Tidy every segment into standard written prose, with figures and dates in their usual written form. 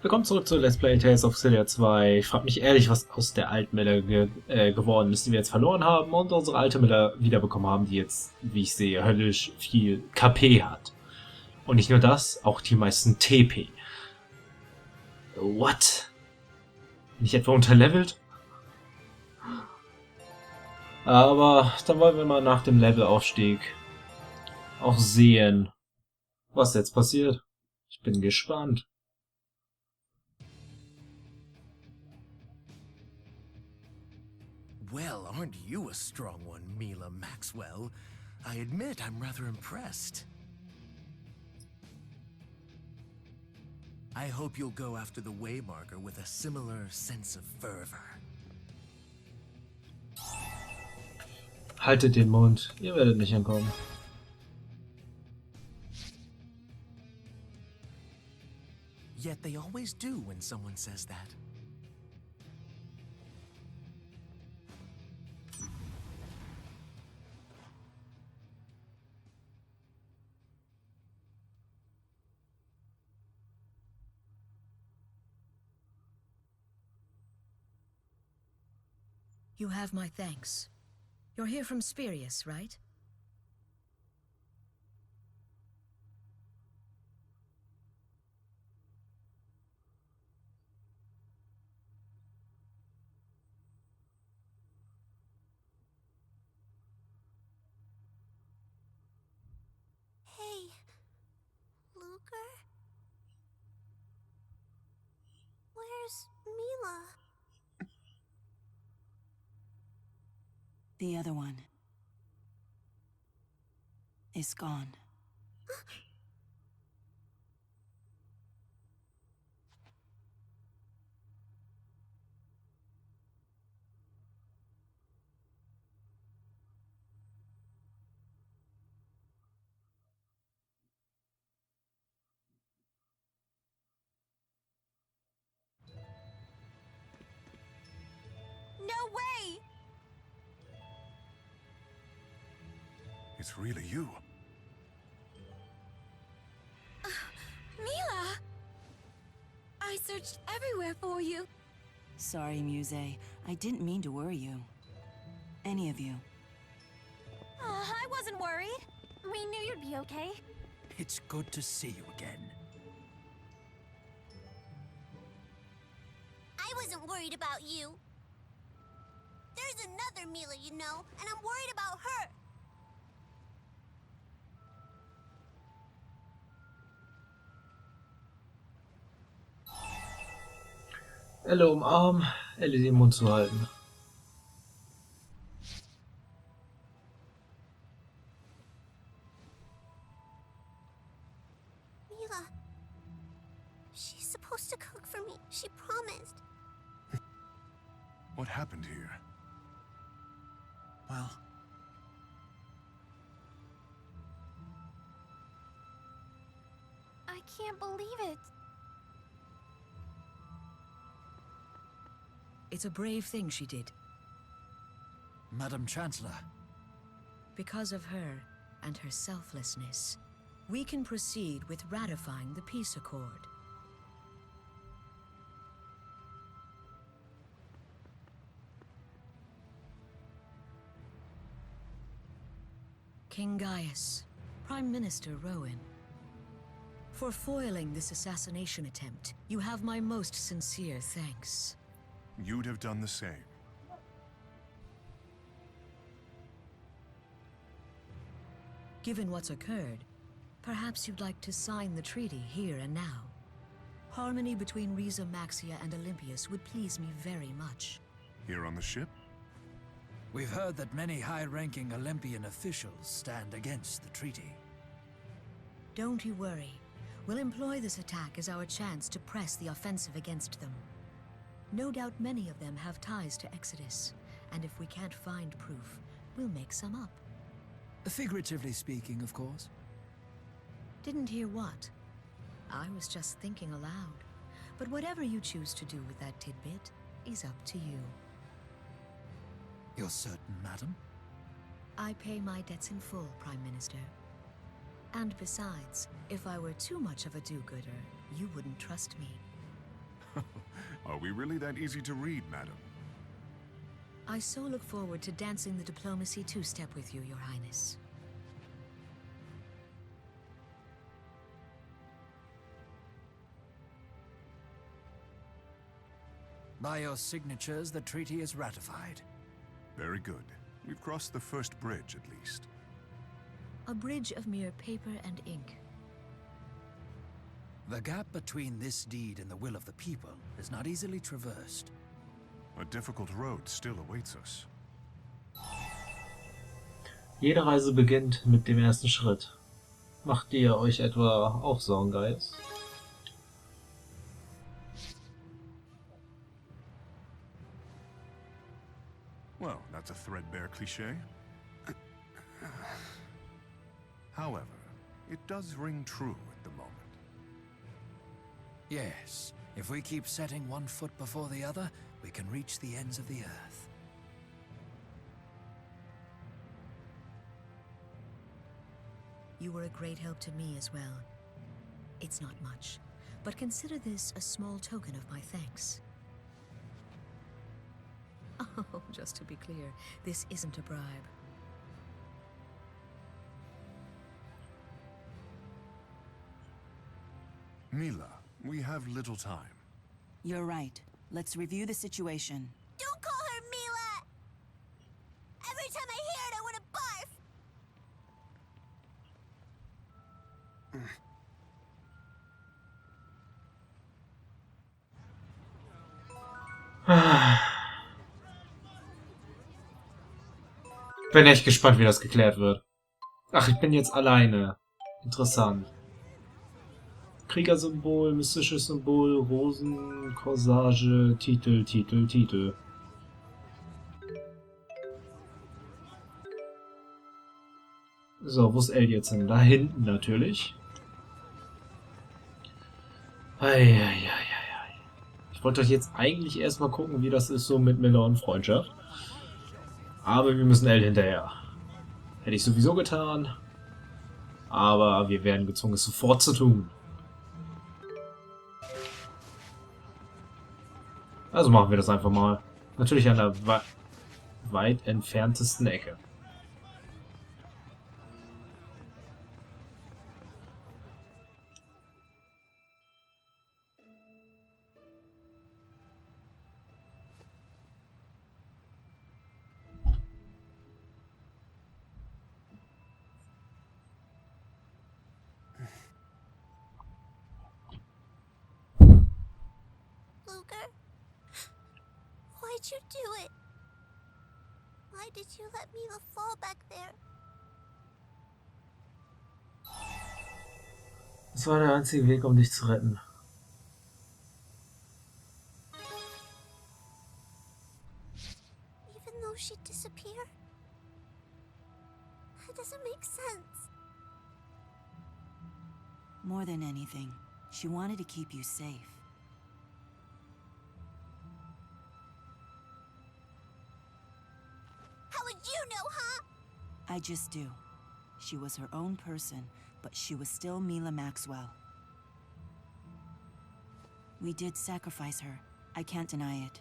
Willkommen zurück zu Let's Play Tales of Xillia 2. Ich frage mich ehrlich, was aus der alten Mille geworden ist, die wir jetzt verloren haben und unsere alte Mille wiederbekommen haben, die jetzt, wie ich sehe, höllisch viel KP hat. Und nicht nur das, auch die meisten TP. What? Nicht etwa unterlevelt? Aber dann wollen wir mal nach dem Levelaufstieg auch sehen, was jetzt passiert. Ich bin gespannt. Well, aren't you a strong one, Mila Maxwell? I admit I'm rather impressed. I hope you'll go after the Waymarker with a similar sense of fervor. Haltet den Mund, ihr werdet nicht entkommen. Yet they always do when someone says that. You have my thanks. You're here from Spirius, right? Hey, Luger? Where's Mila? The other one is gone. No way! It's really you. Mila! I searched everywhere for you. Sorry, Muse. I didn't mean to worry you. Any of you. I wasn't worried. We knew you'd be okay. It's good to see you again. I wasn't worried about you. There's another Mila, you know, and I'm worried about her. Elle umarmen, Elle den Mund zu halten. Mila. She's supposed to cook for me. She promised. What happened here? Well, I can't believe it. It's a brave thing she did. Madam Chancellor. Because of her and her selflessness, we can proceed with ratifying the peace accord. King Gaius, Prime Minister Rowan. For foiling this assassination attempt, you have my most sincere thanks. You'd have done the same. Given what's occurred, perhaps you'd like to sign the treaty here and now. Harmony between Riza Maxia and Olympius would please me very much. Here on the ship? We've heard that many high-ranking Olympian officials stand against the treaty. Don't you worry. We'll employ this attack as our chance to press the offensive against them. No doubt many of them have ties to Exodus, and if we can't find proof, we'll make some up. Figuratively speaking, of course. Didn't hear what? I was just thinking aloud. But whatever you choose to do with that tidbit is up to you. You're certain, madam? I pay my debts in full, Prime Minister. And besides, if I were too much of a do-gooder, you wouldn't trust me. Are we really that easy to read, madam? I so look forward to dancing the diplomacy two-step with you, Your Highness. By your signatures, the treaty is ratified. Very good. We've crossed the first bridge, at least. A bridge of mere paper and ink. The gap between this deed and the will of the people is not easily traversed. A difficult road still awaits us. Jede Reise beginnt mit dem ersten Schritt. Macht ihr euch etwa auch Sorgen, Guys? Well, that's a threadbare cliché. However, it does ring true at the moment. Yes, if we keep setting one foot before the other, we can reach the ends of the earth. You were a great help to me as well. It's not much, but consider this a small token of my thanks. Oh, just to be clear, this isn't a bribe. Mila, we have little time. You're right. Let's review the situation. Don't call her Mila! Every time I hear it, I want to barf! Bin echt gespannt, wie das geklärt wird. Ach, ich bin jetzt alleine. Interessant. Kriegersymbol, mystisches Symbol, Rosen, Corsage, Titel, Titel, Titel. So, wo ist Elle jetzt hin? Da hinten natürlich. Eieieiei. Ich wollte euch jetzt eigentlich erstmal gucken, wie das ist so mit Miller und Freundschaft. Aber wir müssen Elle hinterher. Hätte ich sowieso getan. Aber wir werden gezwungen, es sofort zu tun. Also machen wir das einfach mal. Natürlich an der weit entferntesten Ecke. Luger? Why'd you do it? Why did you let Mila fall back there? Das war der einzige Weg, um dich zu retten. Even though she disappeared? That doesn't make sense. More than anything, she wanted to keep you safe. How would you know, huh? I just do. She was her own person, but she was still Mila Maxwell. We did sacrifice her. I can't deny it.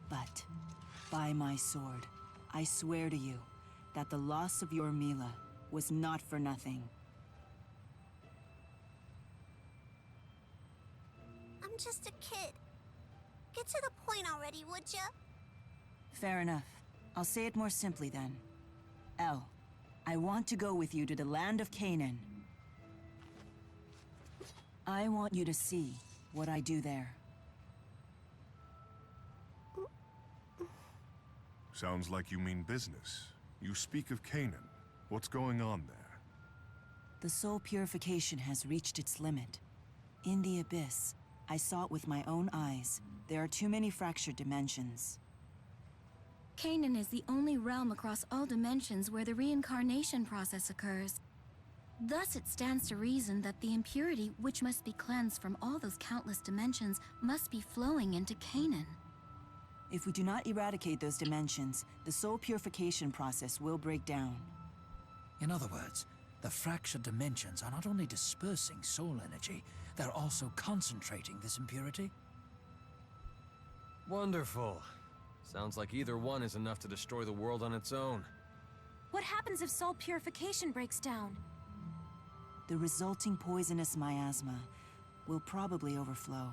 But, by my sword, I swear to you that the loss of your Mila was not for nothing. I'm just a kid. Get to the point already, would ya? Fair enough. I'll say it more simply then. Elle, I want to go with you to the land of Canaan. I want you to see what I do there. Sounds like you mean business. You speak of Canaan. What's going on there? The soul purification has reached its limit. In the abyss, I saw it with my own eyes. There are too many fractured dimensions. Canaan is the only realm across all dimensions where the reincarnation process occurs. Thus, it stands to reason that the impurity, which must be cleansed from all those countless dimensions, must be flowing into Canaan. If we do not eradicate those dimensions, the soul purification process will break down. In other words, The fractured dimensions are not only dispersing soul energy, they're also concentrating this impurity. Wonderful. Sounds like either one is enough to destroy the world on its own. What happens if soul purification breaks down? The resulting poisonous miasma will probably overflow.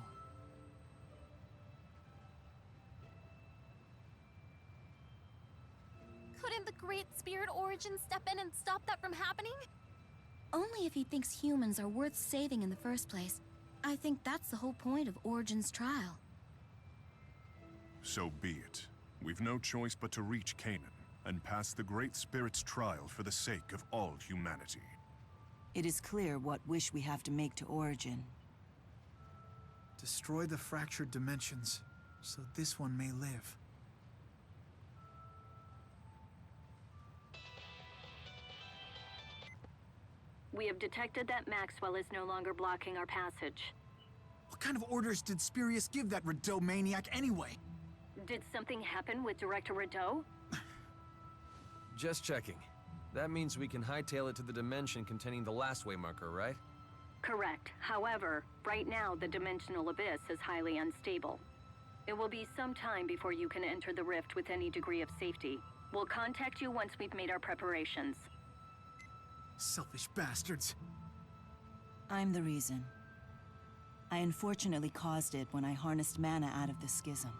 Couldn't the Great Spirit Origin step in and stop that from happening? Only if he thinks humans are worth saving in the first place. I think that's the whole point of Origin's trial. So be it. We've no choice but to reach Canaan and pass the Great Spirit's trial for the sake of all humanity. It is clear what wish we have to make to Origin. Destroy the fractured dimensions, so this one may live. We have detected that Maxwell is no longer blocking our passage. What kind of orders did Spurius give that Rideau maniac anyway? Did something happen with Director Rideau? Just checking. That means we can hightail it to the dimension containing the last waymarker, right? Correct. However, right now the dimensional abyss is highly unstable. It will be some time before you can enter the rift with any degree of safety. We'll contact you once we've made our preparations. Selfish bastards. I'm the reason. I unfortunately caused it when I harnessed mana out of the schism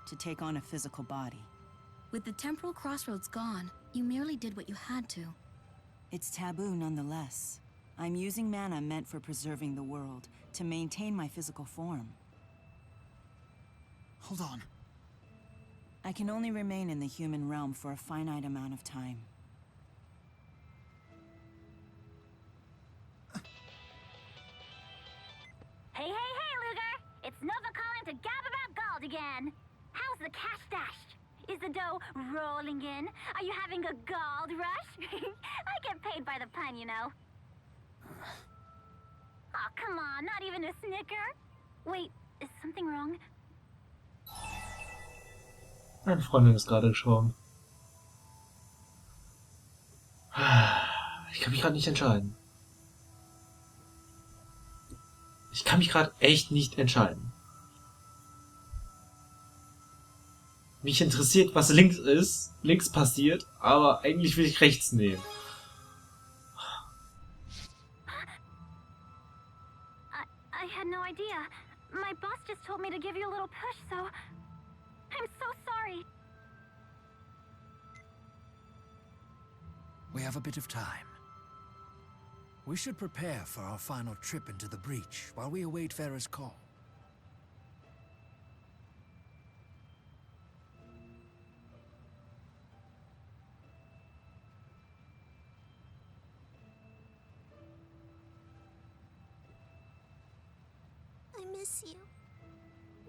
to take on a physical body. With the temporal crossroads gone, you merely did what you had to. It's taboo nonetheless. I'm using mana meant for preserving the world to maintain my physical form. Hold on. I can only remain in the human realm for a finite amount of time. Hey, Luger! It's Nova calling to gab about gold again. How's the cash stashed? Is the dough rolling in? Are you having a gold rush? I get paid by the pun, you know. Oh, come on, not even a snicker? Wait, is something wrong? Meine Freundin ist gerade gestorben. Ich kann mich gerade nicht entscheiden. Ich kann mich gerade echt nicht entscheiden. Mich interessiert, was links passiert, aber eigentlich will ich rechts nehmen. I had no idea. My boss just told me to give you a little push, so... I'm so sorry. We have a bit of time. We should prepare for our final trip into the breach while we await Farah's call. I miss you,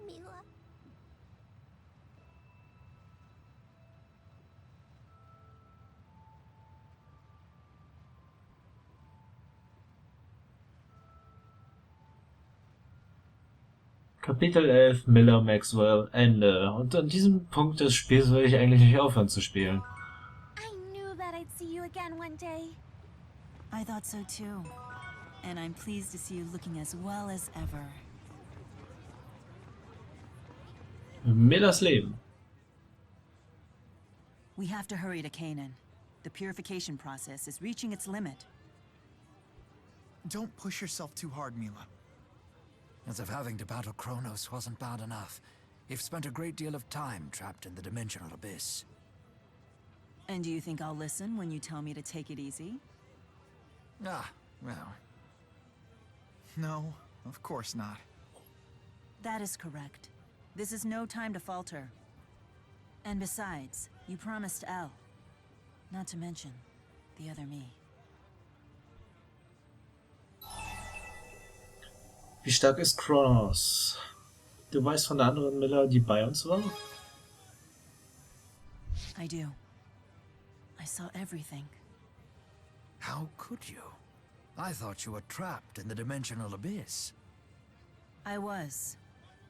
Mila. Kapitel 11, Miller, Maxwell, Ende. Und an diesem Punkt des Spiels will ich eigentlich nicht aufhören zu spielen. I knew that I'd see you again one day. I thought so too. And I'm pleased to see you looking as well as ever. Millers Leben. We have to hurry to Canaan. The purification process is reaching its limit. Don't push yourself too hard, Mila. As if having to battle Kronos wasn't bad enough, you've spent a great deal of time trapped in the dimensional abyss. And do you think I'll listen when you tell me to take it easy? Ah, well. No, of course not. That is correct. This is no time to falter. And besides, you promised Elle. Not to mention, the other me. Wie stark ist Kronos? Du weißt von der anderen Miller, die bei uns war? I do. I saw everything. How could you? I thought you were trapped in the dimensional abyss. I was.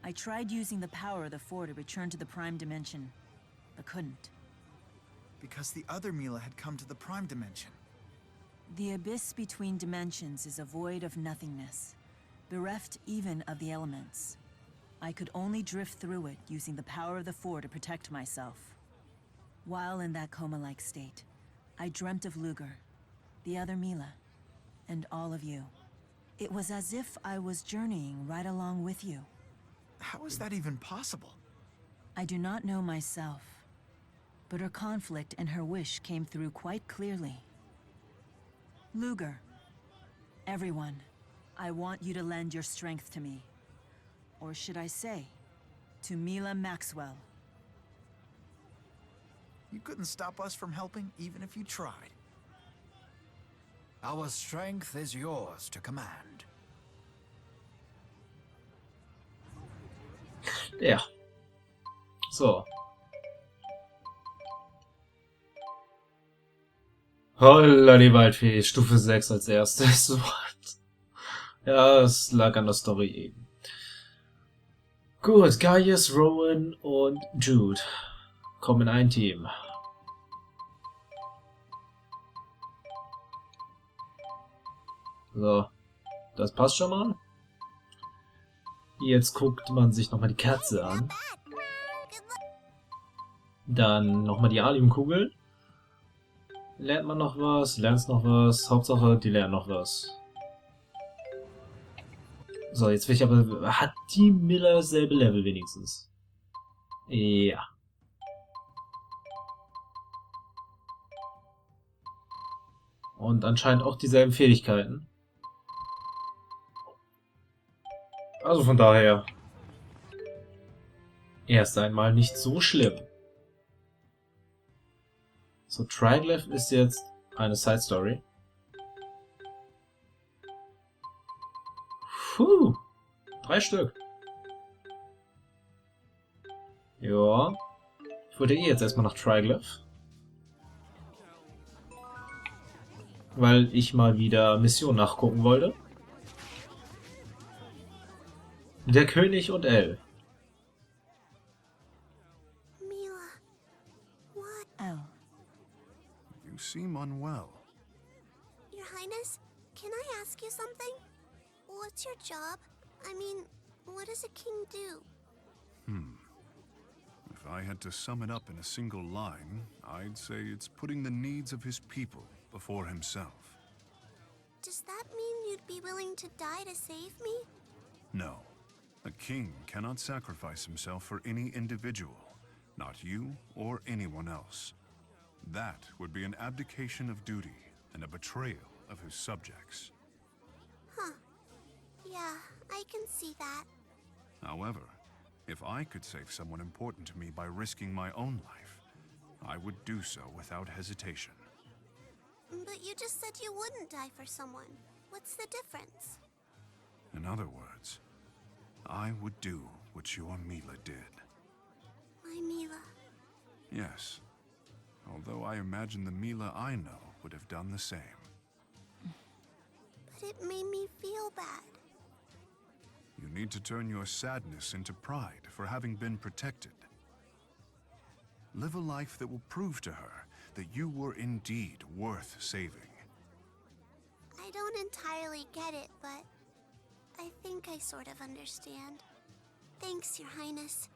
I tried using the power of the Four to return to the Prime Dimension, but couldn't. Because the other Mila had come to the Prime Dimension. The abyss between dimensions is a void of nothingness, bereft even of the elements. I could only drift through it using the power of the Four to protect myself. While in that coma-like state, I dreamt of Luger, the other Mila, and all of you. It was as if I was journeying right along with you. How is that even possible? I do not know myself, but her conflict and her wish came through quite clearly. Luger, everyone, I want you to lend your strength to me. Or should I say, to Mila Maxwell. You couldn't stop us from helping, even if you tried. Our strength is yours to command. Ja. So. Holla die Waldfee, Stufe 6 als erstes. Ja, es lag an der Story eben. Gut, Gaius, Rowan und Jude kommen in ein Team. So, das passt schon mal. Jetzt guckt man sich nochmal die Kerze an. Dann nochmal die Aliumkugel. Lernt man noch was, lernt noch was. Hauptsache, die lernen noch was. So, jetzt will ich aber... Hat die Miller dasselbe Level wenigstens? Ja. Und anscheinend auch dieselben Fähigkeiten. Also von daher... Erst einmal nicht so schlimm. So, Triglyph ist jetzt eine Side Story. Puh, 3 Stück. Ja. Ich wollte jetzt erstmal nach Triglyph. Weil ich mal wieder Mission nachgucken wollte. Der König und Elle. Mila, what? Elle. You seem unwell. Your Highness, can I ask you something? What's your job? I mean, what does a king do? If I had to sum it up in a single line, I'd say it's putting the needs of his people before himself. Does that mean you'd be willing to die to save me? No. A king cannot sacrifice himself for any individual, not you or anyone else. That would be an abdication of duty and a betrayal of his subjects. Huh. Yeah, I can see that. However, if I could save someone important to me by risking my own life, I would do so without hesitation. But you just said you wouldn't die for someone. What's the difference? In other words, I would do what your Mila did. My Mila. Yes. Although I imagine the Mila I know would have done the same. But it made me feel bad. You need to turn your sadness into pride for having been protected. Live a life that will prove to her that you were indeed worth saving. I don't entirely get it, but I think I sort of understand. Thanks, Your Highness.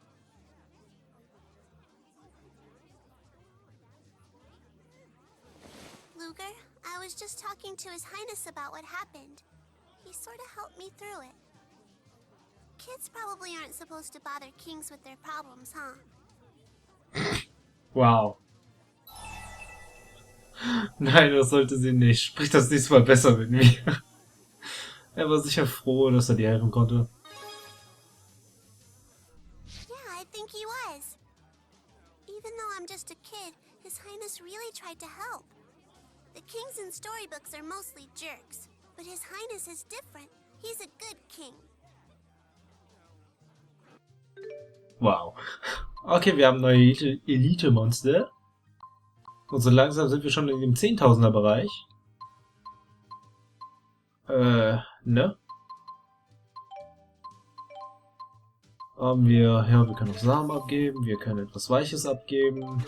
Luger, I was just talking to His Highness about what happened. He sort of helped me through it. Kids probably aren't supposed to bother kings with their problems, huh? Wow. Nein, das sollte sie nicht. Sprich das nächste Mal besser mit mir. Er war sicher froh, dass er dir helfen konnte. Yeah, I think he was. Even though I'm just a kid, His Highness really tried to help. The kings in storybooks are mostly jerks, but His Highness is different. He's a good king. Wow. Okay, wir haben neue Elite-Monster. Und so langsam sind wir schon in dem 10.000er Bereich. Ne? Haben wir, ja, wir können auch Samen abgeben, wir können etwas Weiches abgeben.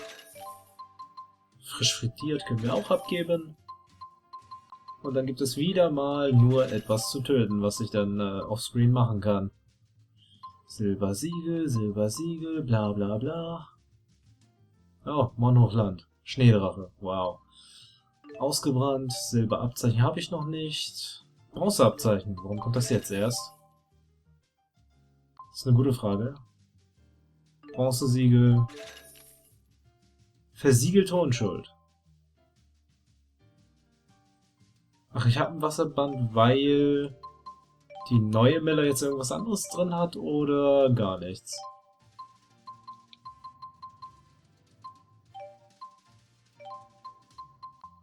Frisch frittiert können wir auch abgeben. Und dann gibt es wieder mal nur etwas zu töten, was ich dann offscreen machen kann. Silbersiegel, bla bla bla. Oh, Monhochland. Schneedrache, wow. Ausgebrannt, Silberabzeichen habe ich noch nicht. Bronzeabzeichen, warum kommt das jetzt erst? Das ist eine gute Frage. Bronzesiegel. Versiegelte Unschuld. Ach, ich habe ein Wasserband, weil die neue Miller jetzt irgendwas anderes drin hat oder gar nichts.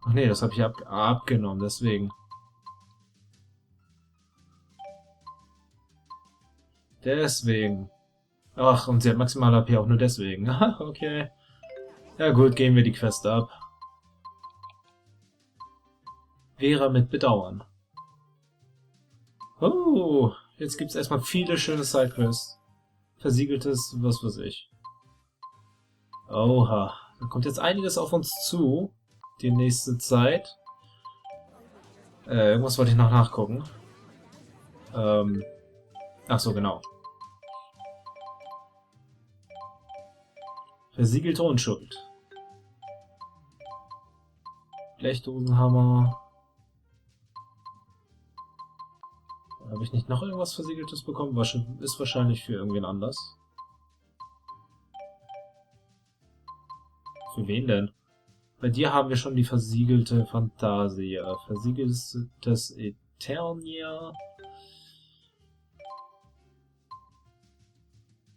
Ach nee, das habe ich abgenommen, deswegen. Deswegen. Ach, und sie hat maximal AP auch nur deswegen. Okay. Ja gut, gehen wir die Quest ab. Vera mit Bedauern. Oh, jetzt gibt's erstmal viele schöne Sidequests. Versiegeltes, was weiß ich. Oha, da kommt jetzt einiges auf uns zu. Die nächste Zeit. Irgendwas wollte ich noch nachgucken. Ach so, genau. Versiegelte Unschuld. Blechdosenhammer. Habe ich nicht noch irgendwas Versiegeltes bekommen? Ist wahrscheinlich für irgendwen anders. Für wen denn? Bei dir haben wir schon die versiegelte Fantasia. Versiegeltes Eternia.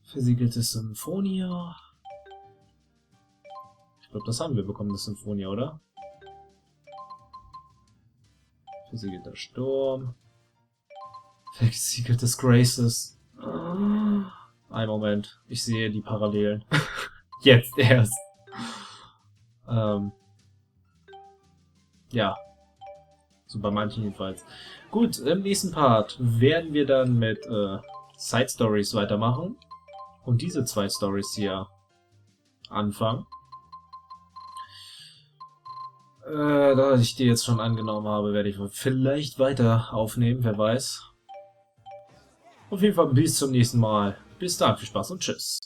Versiegelte Symphonia. Ich glaube, das haben wir bekommen, das Symphonia, oder? Versiegelter Sturm. Versiegeltes Graces. Ein Moment. Ich sehe die Parallelen. Jetzt erst. Ja. So bei manchen jedenfalls. Gut, im nächsten Part werden wir dann mit Side Stories weitermachen. Und diese zwei Stories hier anfangen. Da ich die jetzt schon angenommen habe, werde ich vielleicht weiter aufnehmen, wer weiß. Auf jeden Fall bis zum nächsten Mal. Bis dann, viel Spaß und tschüss.